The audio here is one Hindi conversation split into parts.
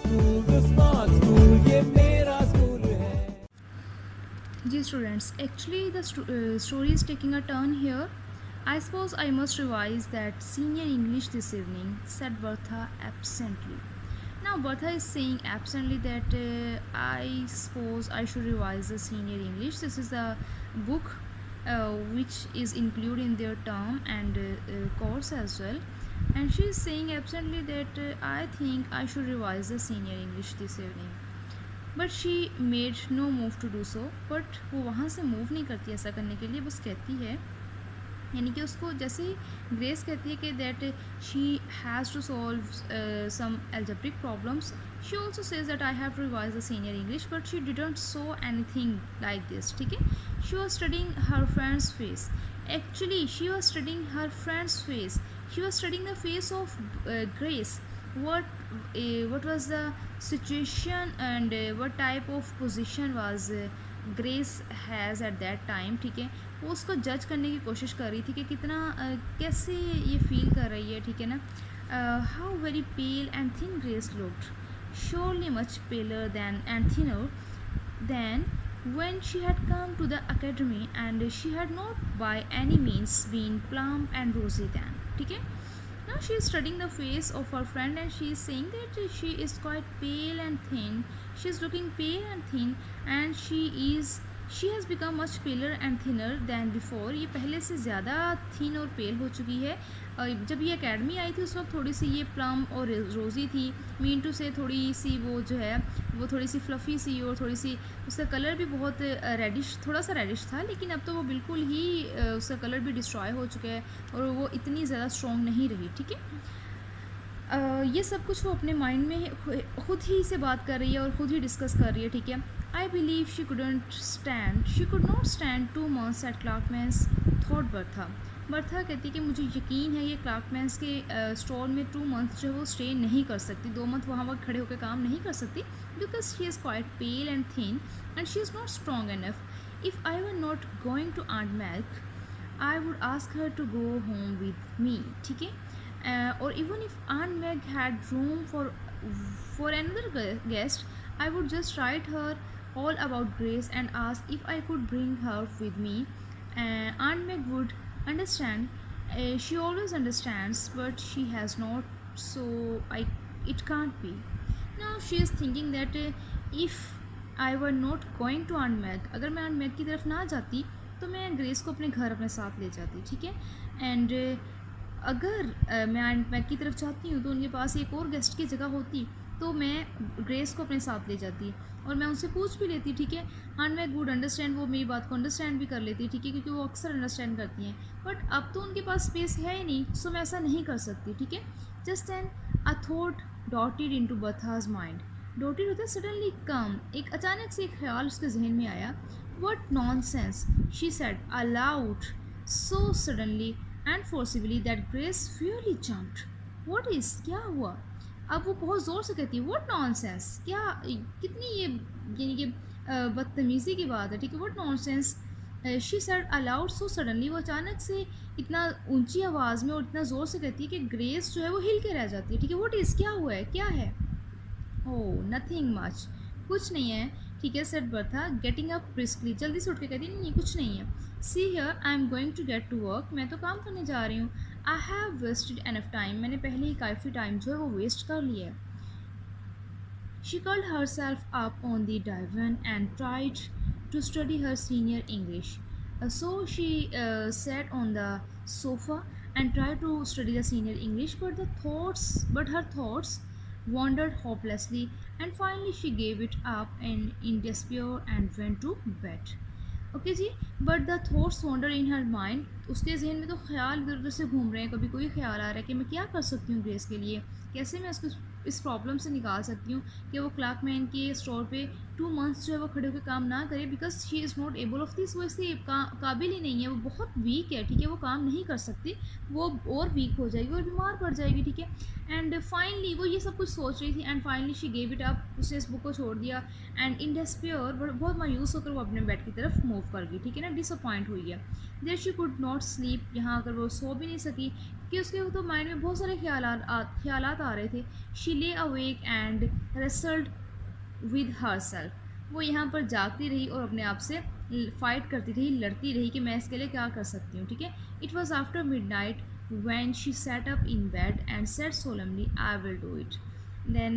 स्मार्ट स्कूल ये मेरा स्कूल है। Dear students, actually the story is taking a turn here. I suppose I must revise that senior English this evening, said Bertha absently. Now Bertha is saying absently that I suppose I should revise the senior English. This is the book which is included in their term and course as well. And she is saying absently that I think I should revise the senior English this evening. But she made no move to do so. But वो वहाँ से मूव नहीं करती ऐसा करने के लिए, बस कहती है, यानी कि उसको जैसे ही ग्रेस कहती है कि that she has to solve some algebraic problems, she also says that I have to revise the senior English, but she didn't saw anything like this. ठीक है, she was studying her friends face. Actually she was studying her friends face. She was studying the face of Grace. what was the situation and what type of position was grace has at that time. ठीक है, वो उसको जज करने की कोशिश कर रही थी कि कितना कैसे ये फील कर रही है. ठीक है ना. How very pale and thin Grace looked, surely much paler than and thinner than when she had come to the academy, and she had not by any means been plump and rosy then. ठीक है. Now she is studying the face of her friend and she is saying that she is quite pale and thin. She is looking pale and thin and she has become much paler and thinner than before. ये पहले से ज़्यादा थिन और पेल हो चुकी है. जब ये एकेडमी आई थी उस वक्त थोड़ी सी ये प्लम और रोज़ी थी. मीन टू से थोड़ी सी वो जो है वो थोड़ी सी फ्लफ़ी सी और थोड़ी सी उसका कलर भी बहुत रेडिश, थोड़ा सा रेडिश था. लेकिन अब तो वो बिल्कुल ही उसका कलर भी डिस्ट्रॉय हो चुका है और वो इतनी ज़्यादा स्ट्रॉन्ग नहीं रही. ठीक है. ये सब कुछ वो अपने माइंड में खुद ही से बात कर रही है और ख़ुद ही डिस्कस कर रही है. ठीक है. I believe she could not stand 2 months at Clarkman's, thought Bertha. Bertha कहती है कि मुझे यकीन है ये क्लार्कमैन्स के स्टोर में 2 months जो है वो स्टे नहीं कर सकती, 2 month वहाँ खड़े होकर काम नहीं कर सकती, because she is quite pale and thin and she is not strong enough. If I were not going to aunt Mac, I would ask her to go home with me. ठीक है. Or even if Aunt Meg had room for another guest, I would just write her all about Grace and ask if I could bring her with me. Aunt Meg would understand. She always understands, but she has not, so it can't be. Now she is thinking that if I were not going to Aunt Meg, अगर मैं Aunt Meg की तरफ ना जाती तो मैं ग्रेस को अपने घर अपने साथ ले जाती. ठीक है. एंड अगर मैं आंट मैक की तरफ चाहती हूँ तो उनके पास एक और गेस्ट की जगह होती तो मैं ग्रेस को अपने साथ ले जाती और मैं उनसे पूछ भी लेती. ठीक है. आंट मैक वुड अंडरस्टैंड, वो मेरी बात को अंडरस्टैंड भी कर लेती. ठीक है, क्योंकि वो अक्सर अंडरस्टैंड करती हैं. बट अब तो उनके पास स्पेस है ही नहीं, सो मैं ऐसा नहीं कर सकती. ठीक है. जस्ट देन अ थॉट डॉटेड इनटू बर्थाज माइंड. डॉटेड होता है सडनली कम. एक अचानक से एक ख्याल उसके जहन में आया. What nonsense, she said allowed so suddenly and forcibly that Grace fairly jumped. What is, क्या हुआ? अब वो बहुत ज़ोर से कहती है what nonsense, क्या कितनी ये यानी कि बदतमीज़ी की बात है. ठीक है. what nonsense, she said aloud so suddenly. वो अचानक से इतना ऊंची आवाज़ में और इतना ज़ोर से कहती है कि ग्रेस जो है वो हिल के रह जाती है. ठीक है. what is, क्या हुआ है, क्या है? oh nothing much, कुछ नहीं है. ठीक है. Said Bertha getting up briskly. जल्दी से उठ के कहती है नहीं कुछ नहीं है. See here I am going to get to work. मैं तो काम करने जा रही हूँ. I have wasted enough time. मैंने पहले ही काफ़ी टाइम जो है वो वेस्ट कर लिया है. She curled herself up on the divan and tried to study her senior English. So she sat on the sofa and tried to study the senior English, but her thoughts wandered hopelessly, and finally she gave it up and in despair and went to bed. Okay जी. But the thoughts wander in her mind. उसके जहन में तो ख्याल इधर उधर से घूम रहे हैं. कभी कोई ख्याल आ रहा है कि मैं क्या कर सकती हूँ ग्रेस के लिए, कैसे मैं उसको इस प्रॉब्लम से निकाल सकती हूँ कि वो क्लार्कमैन के स्टोर पे 2 months जो है वो खड़े होकर काम ना करे, because she is not able of this. वो इसके काबिल ही नहीं है, वो बहुत वीक है. ठीक है. वो काम नहीं कर सकती, वो और वीक हो जाएगी और बीमार पड़ जाएगी. ठीक है. एंड फाइनली वो ये सब कुछ सोच रही थी and finally she gave it up. उसने इस बुक को छोड़ दिया एंड इन डेस्पेयर, बहुत मायूस होकर वो अपने बेड की तरफ मूव कर गई. ठीक है ना. डिसअपॉइंट हुई है. There she could not sleep. यहाँ अगर वो सो भी नहीं सकी. कि उसके तो माइंड में बहुत सारे ख्यालात आ रहे थे. शी ले awake and wrestled with her self. वो यहाँ पर जागती रही और अपने आप से फाइट करती रही, लड़ती रही कि मैं इसके लिए क्या कर सकती हूँ. ठीक है. It was after mid night when she sat up in bed and said solemnly, I will do it. Then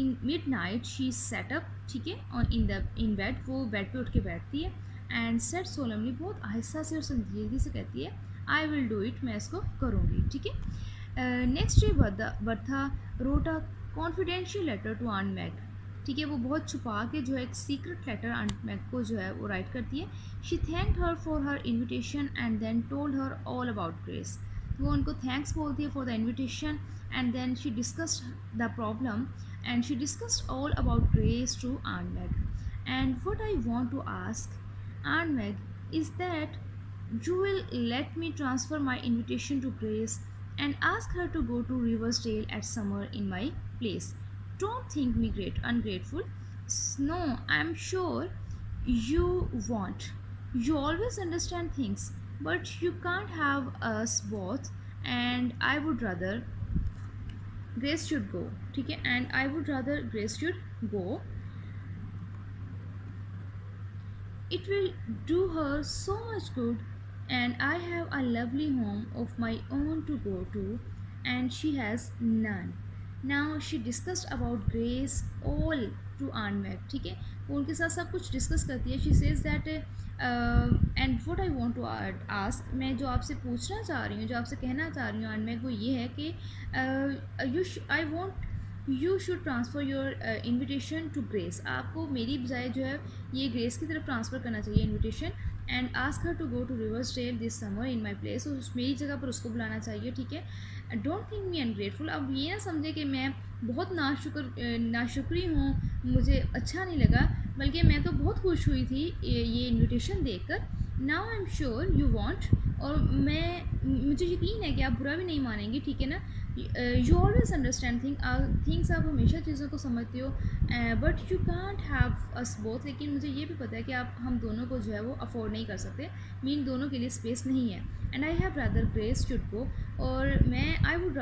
in midnight she sat up, ठीक है, और in bed, वो बेड पे उठ के बैठती है, and said solemnly, बहुत आहिस्ता से और संजीदगी से कहती है, I will do it, मैं इसको करूँगी. ठीक है. Next day Bertha wrote a confidential letter to Aunt Meg. ठीक है. वो बहुत छुपा के जो है एक सीक्रेट लेटर आंट मैग को जो है वो राइट करती है. She thanked her for her invitation and then told her all about Grace. वो उनको थैंक्स बोलती है for the invitation and then she discussed the problem and she discussed all about Grace to aunt Mag. And what I want to ask aunt Mag is that you will let me transfer my invitation to Grace and ask her to go to Riversdale at summer in my place. Don't think me ungrateful. No, I'm sure you won't. You always understand things, but you can't have us both. And I would rather Grace should go. ठीक है. And I would rather Grace should go. It will do her so much good, and I have a lovely home of my own to go to, and she has none. Now she discussed about Grace all to Aunt Meg. ठीक है. वो उनके साथ सब कुछ डिस्कस करती है. She says that and what I want to ask, मैं जो आपसे पूछना चाह रही हूँ, जो आपसे कहना चाह रही हूँ Aunt Meg, वो ये है कि I want you should transfer your invitation to Grace. आपको मेरी बजाय जो है ये ग्रेस की तरफ ट्रांसफ़र करना चाहिए invitation. And ask her to go to Riversdale this summer in my place. उस मेरी जगह पर उसको बुलाना चाहिए. ठीक है. Don't think me ungrateful. अब ये ना समझे कि मैं बहुत नाशुक्री हूँ, मुझे अच्छा नहीं लगा, बल्कि मैं तो बहुत खुश हुई थी ये इन्विटेशन देखकर. Now I am sure you want. और मुझे यकीन है कि आप बुरा भी नहीं मानेंगे. ठीक है ना. You always understand things. आप हमेशा चीज़ों को समझते हो, but you can't have us both. लेकिन मुझे ये भी पता है कि आप हम दोनों को जो है वो अफोर्ड नहीं कर सकते. मीन दोनों के लिए स्पेस नहीं है. And I have rather grace should go. और मैं I would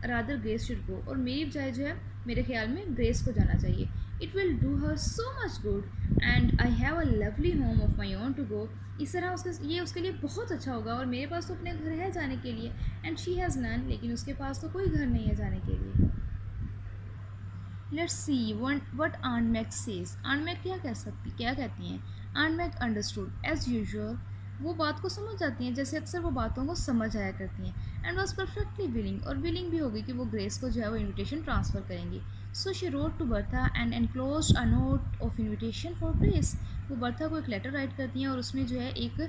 rather grace should go. और मेरी बजाय जो है मेरे ख्याल में ग्रेस को जाना चाहिए. It will do her so much good and I have a lovely home of my own to go. इस तरह उसके लिए बहुत अच्छा होगा. और मेरे पास तो अपने घर है जाने के लिए. And she has none. लेकिन उसके पास तो कोई घर नहीं है जाने के लिए. Let's see what aunt Mag says. Aunt Mag क्या कहती हैं. Aunt Mag understood as usual. वो बात को समझ जाती हैं जैसे अक्सर वो बातों को समझ आया करती हैं. And was perfectly willing. और विलिंग भी होगी कि वो ग्रेस को जो है वो इन्विटेशन ट्रांसफ़र करेंगी. So she wrote to Bertha and enclosed a note of invitation for Grace. वो बर्था को एक लेटर राइट करती हैं और उसमें जो है एक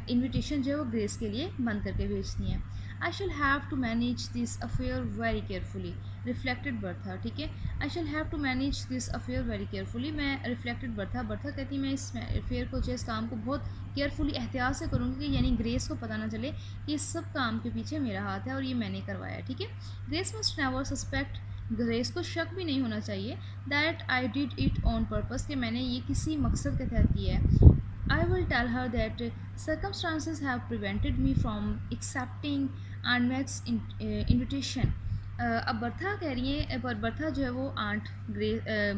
इन्विटेशन जो है वो ग्रेस के लिए बंद करके भेजती हैं. I shall have to manage this affair very carefully. Reflected Bertha. ठीक है. I shall have to manage this affair very carefully. मैं रिफ्लेक्टेड बर्था कहती मैं इस अफेयर को जो इस काम को बहुत केयरफुली एहतियात से करूँगी कि यानी ग्रेस को पता ना चले कि इस सब काम के पीछे मेरा हाथ है और ये मैंने करवाया. ठीक है. Grace must never suspect. Grace को शक भी नहीं होना चाहिए that I did it on purpose, कि मैंने ये किसी मकसद के तहत किया है. I will tell her that circumstances have prevented me from accepting Aunt Meg's invitation. अब बर्था कह रही है, पर बर्था जो है वो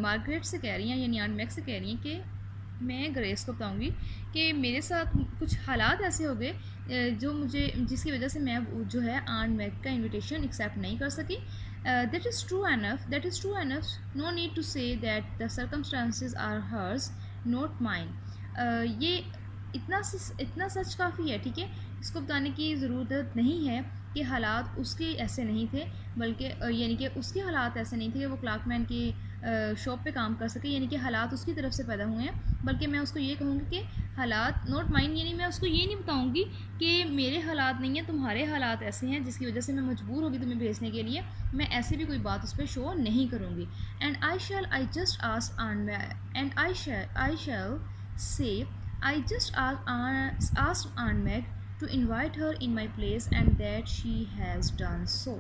मार्गरेट से कह रही हैं, यानी आंट मैग से कह रही हैं कि मैं ग्रेस को बताऊंगी कि मेरे साथ कुछ हालात ऐसे हो गए जिसकी वजह से मैं जो है आंट मैग का इनविटेशन एक्सेप्ट नहीं कर सकी. That is true enough. No need to say that the circumstances are hers not mine. ये इतना सच काफ़ी है. ठीक है. इसको बताने की ज़रूरत नहीं है कि हालात उसके ऐसे नहीं थे, बल्कि यानी कि उसके हालात ऐसे नहीं थे कि वो क्लार्कमैन की शॉप पे काम कर सके, यानी कि हालात उसकी तरफ से पैदा हुए हैं. बल्कि मैं उसको ये कहूँगी कि हालात नॉट माइंड, यानी मैं उसको ये नहीं बताऊँगी कि मेरे हालात नहीं हैं, तुम्हारे हालात ऐसे हैं जिसकी वजह से मैं मजबूर होगी तुम्हें भेजने के लिए. मैं ऐसे भी कोई बात उस पर शो नहीं करूँगी. And I just ask I shall say I just asked Aunt Meg to invite her in my place and that she has done so.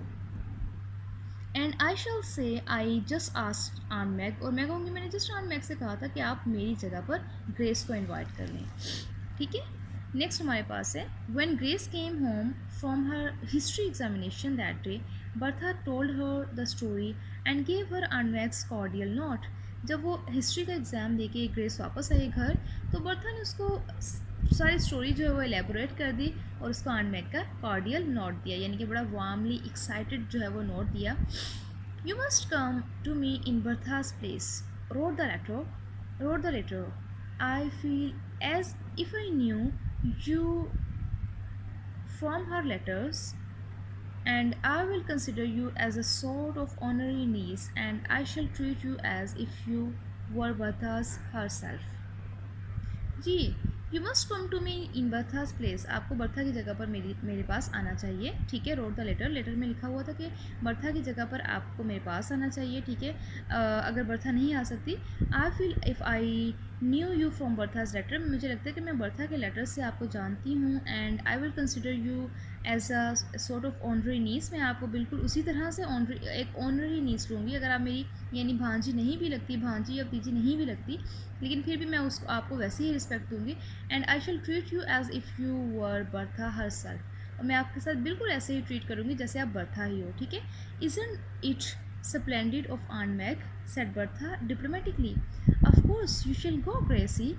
And I shall say I just asked Aunt Meg, और मैं कहूँगी मैंने जस्ट Aunt Meg से कहा था कि आप मेरी जगह पर ग्रेस को इनवाइट कर लें. ठीक है. नेक्स्ट हमारे पास है when Grace came home from her history examination that day Bertha told her the story and gave her Aunt Mag's cordial note. जब वो हिस्ट्री का एग्ज़ाम दे के ग्रेस वापस आई घर तो बर्था ने उसको सारी स्टोरी जो है वो एलेबोरेट कर दी और उसको अनमैक का कॉर्डियल नोट दिया, यानी कि बड़ा वार्मली एक्साइटेड जो है वो नोट दिया। You must come to me in Bertha's place, wrote the letter wrote the letter. I feel as if I knew you from her letters, and I will consider you as a sort of honorary niece, and I shall treat you as if you were Bertha's herself. जी, you must come to me in Bertha's place, आपको बर्था की जगह पर मेरे पास आना चाहिए, ठीक है। रोड द लेटर, लेटर में लिखा हुआ था कि बर्था की जगह पर आपको मेरे पास आना चाहिए, ठीक है। अगर बर्था नहीं आ सकती, I feel if I knew you from Bertha's letter, मुझे लगता है कि मैं बर्था के लेटर से आपको जानती हूँ, and I will consider you as a sort of honorary niece, मैं आपको बिल्कुल उसी तरह से एक ऑनरी नीस लूँगी। अगर आप मेरी यानी भांजी नहीं भी लगती, भांजी या तीजी नहीं भी लगती, लेकिन फिर भी मैं उसको आपको वैसे ही रिस्पेक्ट दूंगी। And I shall treat you as if you were Bertha herself, और मैं आपके साथ बिल्कुल ऐसे ही ट्रीट करूँगी जैसे आप बर्था ही हो, ठीक है। Isn't it splendid of Aunt Mag, said Bertha diplomatically. Of course you shall go Gracie.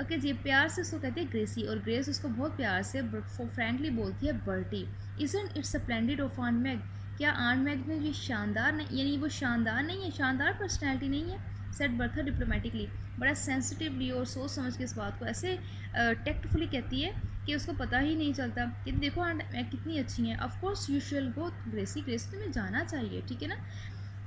Okay जी, प्यार से उसको कहते हैं ग्रेसी, और ग्रेस उसको बहुत प्यार से फ्रेंकली बोलती है Bertie. Isn't it's splendid of Aunt mag, क्या आन मैग में ये शानदार नहीं, यानी वो शानदार नहीं है, शानदार पर्सनैलिटी नहीं है, सेड बर्था डिप्लोमेटिकली, बड़ा सेंसिटिवली और सोच समझ के इस बात को ऐसे टेक्टफुली कहती है कि उसको पता ही नहीं चलता कि देखो आंट मैं कितनी अच्छी हैं। Of course you shall go Gracie, Gracie तुम्हें जाना चाहिए, ठीक है ना।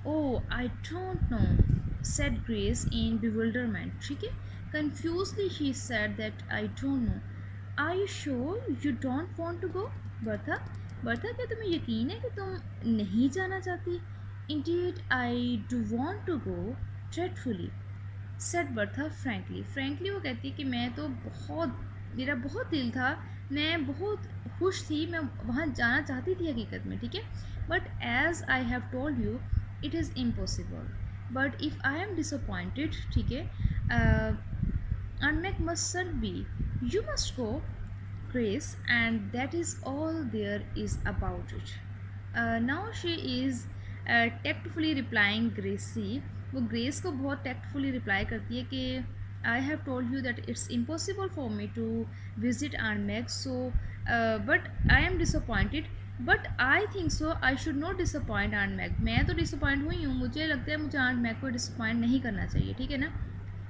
Oh I don't know, said Grace in bewilderment, ठीक है। Confusedly she said that I don't know. Are you sure you don't want to go Bertha, Bertha क्या तुम्हें यकीन है कि तुम नहीं जाना चाहती। Indeed I do want to go dreadfully, said Bertha frankly, frankly वो कहती है कि मैं तो बहुत, मेरा बहुत दिल था, मैं बहुत खुश थी, मैं वहाँ जाना चाहती थी हकीकत में, ठीक है। But as I have told you it is impossible, but if I am disappointed, ठीक है, Aunt Mag must be, you must go Grace, and that is all there is about it. Now she is tactfully replying Gracie, वो ग्रेस को बहुत टेक्टफुली रिप्लाई करती है कि I have told you that it's impossible for me to visit Aunt Mag, so but I am disappointed, but I think so I should not disappoint आन मैग, मैं तो डिसअपॉइंट हुई हूँ, मुझे लगता है मुझे आन मैग को डिसअपॉइंट नहीं करना चाहिए, ठीक है ना।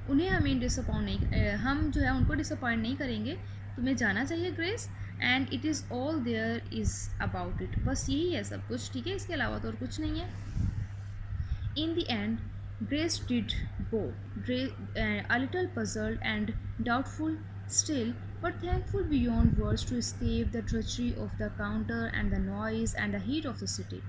उन्हें हमें डिसअपॉइंट नहीं, हम जो है उनको डिसअपॉइंट नहीं करेंगे, तुम्हें जाना चाहिए Grace, and it is all there is about it, बस यही है सब कुछ, ठीक है, इसके अलावा तो और कुछ नहीं है। In the end Grace did go, a little puzzled and doubtful still, but thankful beyond words to escape the drudgery of the counter and the noise and the heat of the city.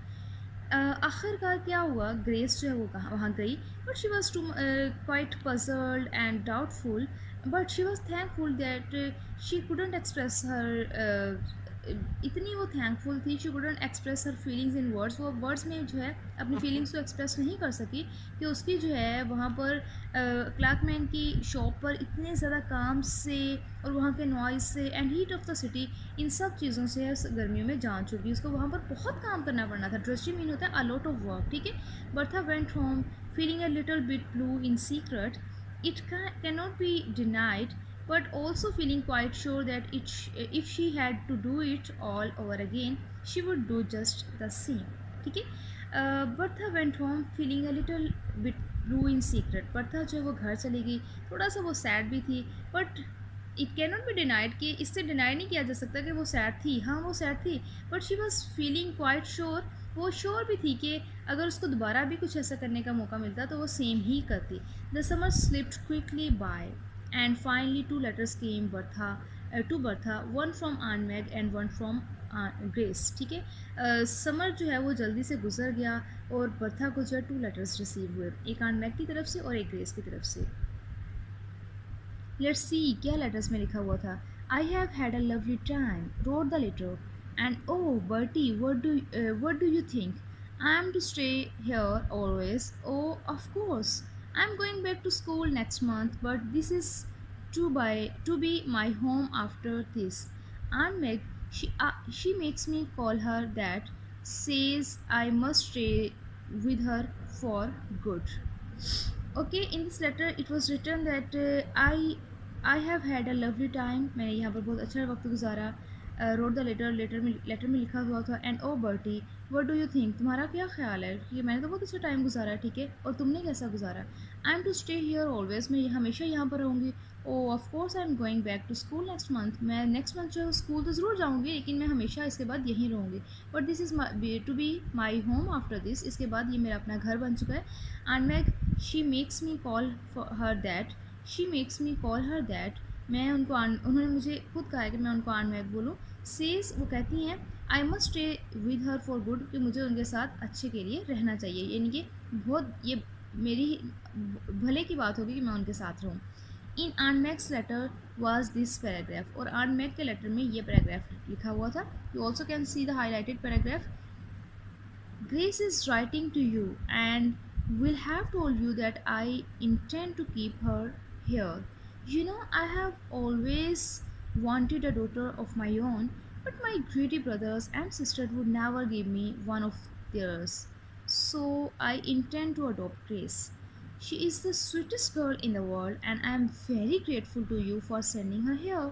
आखिरकार क्या हुआ, ग्रेस जो है वो वहाँ गई, but she was too quite puzzled and doubtful, but she was thankful that she couldn't express her, इतनी वो थैंकफुल थी, she couldn't express her feelings in words, वो वर्ड्स में जो है अपनी फीलिंग्स को एक्सप्रेस नहीं कर सकी कि उसकी जो है वहाँ पर क्लार्कमैन की शॉप पर इतने ज़्यादा काम से और वहाँ के नॉइज़ से and heat of the city, इन सब चीज़ों से गर्मियों में जान चुकी, उसको वहाँ पर बहुत काम करना पड़ना था। ड्रेसी मीन होता है अ लॉट ऑफ वर्क, ठीक है। Bertha went home feeling a little bit blue in secret, it cannot be denied, but also feeling quite sure that if she had to do it all over again, she would do just the same, ठीक है। Bertha went home feeling a little bit blue in secret, Bertha जो है वो घर चली गई, थोड़ा सा वो सैड भी थी, but it can not be denied, कि इससे डिनाई नहीं किया जा सकता कि वो सैड थी, हाँ वो सैड थी, but she was feeling quite sure, वो श्योर भी थी कि अगर उसको दोबारा भी कुछ ऐसा करने का मौका मिलता तो वो सेम ही करती। The summer slipped quickly by, and finally two letters came Bertha to Bertha, one from Aunt Mag and one from Grace, ठीक है। समर जो है वो जल्दी से गुजर गया और बर्था को जो है 2 लेटर्स रिसीव हुए, एक आन मैग की तरफ से और एक ग्रेस की तरफ से। लेट्स सी क्या लेटर्स में लिखा हुआ था। I have had a lovely time, read the letter, and oh Bertie what do you think? I am to stay here always? Oh, of course. I am going back to school next month, but this is to be my home after this. Aunt Meg, she makes me call her that, says I must stay with her for good. Okay, in this letter it was written that I have had a lovely time. मैंने यहाँ पर बहुत अच्छा वक्त गुजारा. रोड द लेटर में लिखा हुआ था, and oh Bertie, what do you think, तुम्हारा क्या ख्याल है कि मैंने तो बहुत अच्छा टाइम गुजारा, ठीक है, और तुमने कैसा गुजारा. I am to stay here always, मैं हमेशा यहाँ पर रहूँगी. Oh of course I am going back to school next month, मैं नेक्स्ट मंथ जो स्कूल तो ज़रूर जाऊँगी, लेकिन मैं हमेशा इसके बाद यहीं रहूँगी. But this is to be my home after this, इसके बाद ये मेरा अपना घर बन चुका है. एंड मैं she makes me call her that, she makes me call her that, मैं उनको उन्होंने मुझे खुद कहा है कि मैं उनको आन मैक बोलूँ. सेज, वो कहती हैं, I must stay with her for good, कि मुझे उनके साथ अच्छे के लिए रहना चाहिए, यानी कि बहुत ये मेरी भले की बात होगी कि मैं उनके साथ रहूँ. In aunt Mac's letter was this paragraph, और आन मैक के लेटर में ये पैराग्राफ लिखा हुआ था. You also can see the highlighted paragraph. Grace is writing to you and will have told you that I intend to keep her here. You know, I have always wanted a daughter of my own, but my greedy brothers and sisters would never give me one of theirs. So I intend to adopt Grace. She is the sweetest girl in the world, and I am very grateful to you for sending her here.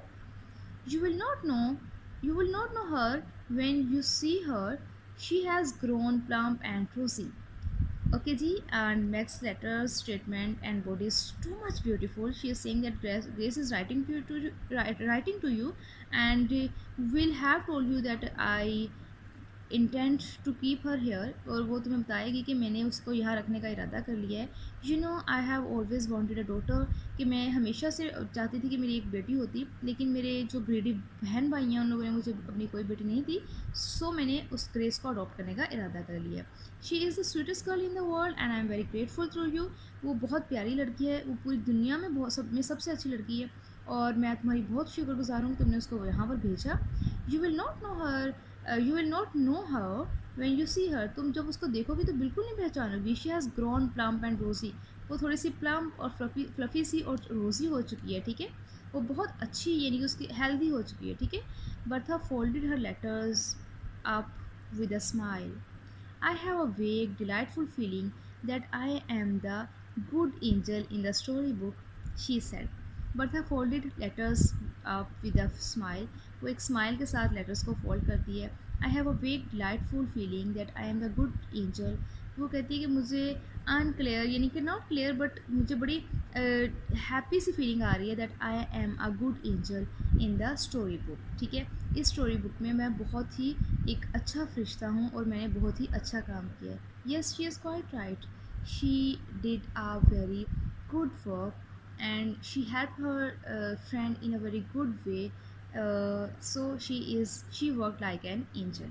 You will not know, you will not know her when you see her. She has grown plump and rosy. Okay, ji, and Meg's letter, statement, and body is too much beautiful. She is saying that Grace is writing to you, writing to you, and will have told you that I intend to keep her here, और वो तुम्हें बताएगी कि मैंने उसको यहाँ रखने का इरादा कर लिया है. You know, I have always wanted a daughter, कि मैं हमेशा से चाहती थी कि मेरी एक बेटी होती, लेकिन मेरे जो ग्रेडी बहन भाई हैं उन लोगों ने मुझे अपनी कोई बेटी नहीं दी. सो मैंने उस ग्रेस को अडॉप्ट करने का इरादा कर लिया. She is the sweetest girl in the world and I am very grateful through you. वो बहुत प्यारी लड़की है, वो पूरी दुनिया में सबसे अच्छी लड़की है, और मैं तुम्हारी बहुत शुक्रगुजार हूँ कि तुमने उसको यहाँ पर भेजा. You will not know her, you will not know her when you see her, तुम जब उसको देखोगे तो बिल्कुल नहीं पहचानोगी. She has grown plump and rosy, वो थोड़ी सी प्लम्प और फ्लफ़ी सी और रोज़ी हो चुकी है, ठीक है, वो बहुत अच्छी, यानी कि उसकी हेल्दी हो चुकी है, ठीक है. Bertha folded her letters up with a smile. I have a vague, delightful feeling that I am the good angel in the storybook, she said. Bertha folded letters up with a smile. वो एक स्माइल के साथ लेटर्स को फोल्ड करती है. आई हैव अ वेग delightful feeling that I am the good angel. वो कहती है कि मुझे अनक्लियर, यानी कि नॉट क्लियर, बट मुझे बड़ी हैप्पी सी फीलिंग आ रही है that I am a good angel in the story book. ठीक है, इस स्टोरी बुक में मैं बहुत ही एक अच्छा फरिश्ता हूँ और मैंने बहुत ही अच्छा काम किया है. Yes, she is quite right. She did a very good work and she helped her friend in a very good way. So she worked like an angel.